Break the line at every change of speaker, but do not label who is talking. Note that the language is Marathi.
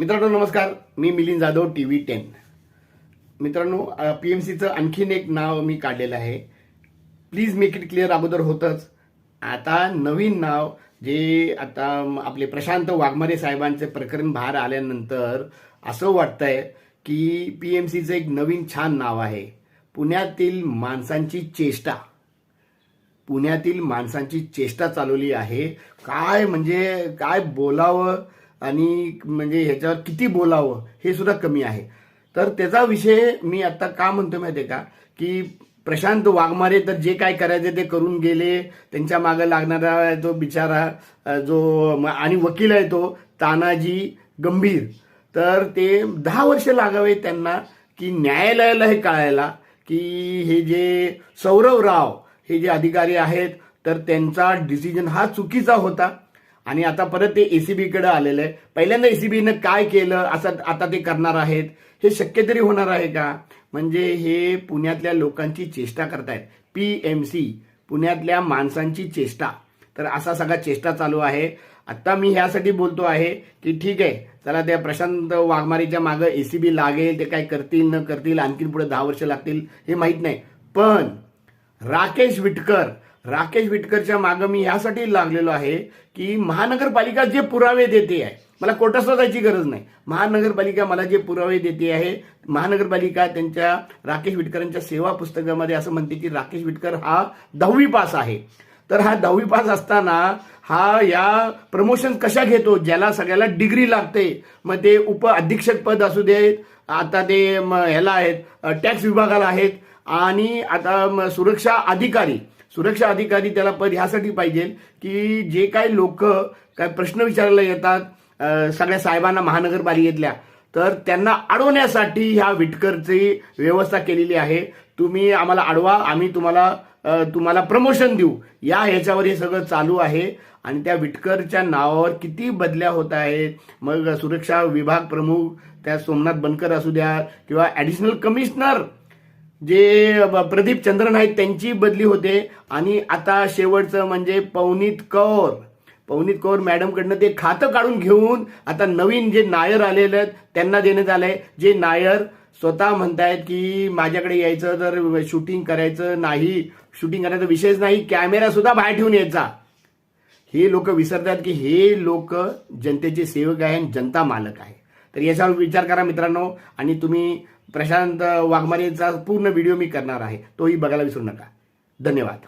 मित्रांनो नमस्कार, मी मिलिंद जाधव TV10। मित्रांनो PMCचं आणखीन एक नाव मी काढलेलं आहे। प्लीज मेक इट क्लिअर, अगोदर होतंच, आता नवीन नाव जे आता आपले प्रशांत वाघमारे साहेबांचे प्रकरण बाहेर आल्यानंतर असं वाटतंय की PMCचं एक नवीन छान नाव आहे, पुण्यातील माणसांची चेष्टा। पुण्यातील माणसांची चेष्टा चालवली आहे। काय म्हणजे काय बोलावं आणि म्हणजे ह्याच्यावर किती बोलावं हे सुद्धा कमी आहे। तर त्याचा विषय मी आता का म्हणतो माहिती आहे का, की प्रशांत वाघमारे तर जे काय करायचे ते करून गेले। त्यांच्या मागे लागणारा तो बिचारा जो आणि वकील आहे तो तानाजी गंभीर, तर ते 10 वर्ष लागावे त्यांना की न्यायालयाला हे कळायला की हे जे सौरव राव हे जे अधिकारी आहेत तर त्यांचा डिसिजन हा चुकीचा होता। आणि आता परत ते ACB कडे आलेलं आहे। पहिल्यांदा ACB ने काय केलं असं आता ते करणार आहेत, हे शक्य तरी होणार आहे का? म्हणजे हे पुण्यातल्या लोकांची चेष्टा करतायत। PMC पुण्यातल्या माणसांची चेष्टा, तर असा सगळा चेष्टा चालू आहे। आता मी ह्यासाठी बोलतो आहे की ठीक आहे, चला त्या प्रशांत वाघमारेच्या मागे ACB लागेल, ते काय करतील न करतील, आणखीन पुढे 10 वर्ष लागतील हे माहित नाही, पण राकेश विटकरच्या मागे मी यासाठी लागलेलो आहे की महानगरपालिका जे पुरावे देते आहे, मला कोर्टात जायची गरज नाही, महानगरपालिका मला जे पुरावे देते आहे, महानगरपालिका त्यांच्या राकेश विटकरांच्या सेवा पुस्तकामध्ये असं म्हणते की राकेश विटकर हा 10वी पास आहे। तर हा 10वी पास असताना हा या प्रमोशन कशा घेतो, ज्याला सगळ्याला डिग्री लागते, मग ते उप अधीक्षक पद असू देत, आता ते ह्याला आहेत टॅक्स विभागाला आहेत, आणि आता सुरक्षा अधिकारी त्याला पद ह्यासाठी पाहिजे की जे काही लोक काय प्रश्न विचारायला येतात सगळ्या साहेबांना महानगरपालिकेतल्या, तर त्यांना अडवण्यासाठी ह्या विटकरची व्यवस्था केलेली आहे। तुम्ही आम्हाला अडवा, आम्ही तुम्हाला प्रमोशन देऊ, या ह्याच्यावर हे सगळं चालू आहे। आणि त्या विटकरच्या नावावर किती बदल्या होत आहेत। मग सुरक्षा विभाग प्रमुख त्या सोमनाथ बनकर असू द्या किंवा ऍडिशनल कमिशनर जे प्रदीप चंद्रन आहेत त्यांची बदली होते। आणि आता शेवटचं म्हणजे पवनीत कौर मॅडम कडनं ते खातं काढून घेऊन आता नवीन जे नायर आलेले आहेत त्यांना देण्यात आलंय। जे नायर स्वतः म्हणतायत की माझ्याकडे यायचं तर शूटिंग करायचं नाही, शूटिंग करायचा विषयच नाही, कॅमेरा सुद्धा बाहेर ठेवून यायचा। हे लोक विसरतात की हे लोक जनतेचे सेवक आहे, जनता मालक आहे। तर याच्यावर विचार करा मित्रांनो, आणि तुम्ही प्रशांत वाघमारेचा पूर्ण व्हिडिओ मी करणार आहे, तोही बघायला विसरू नका। धन्यवाद।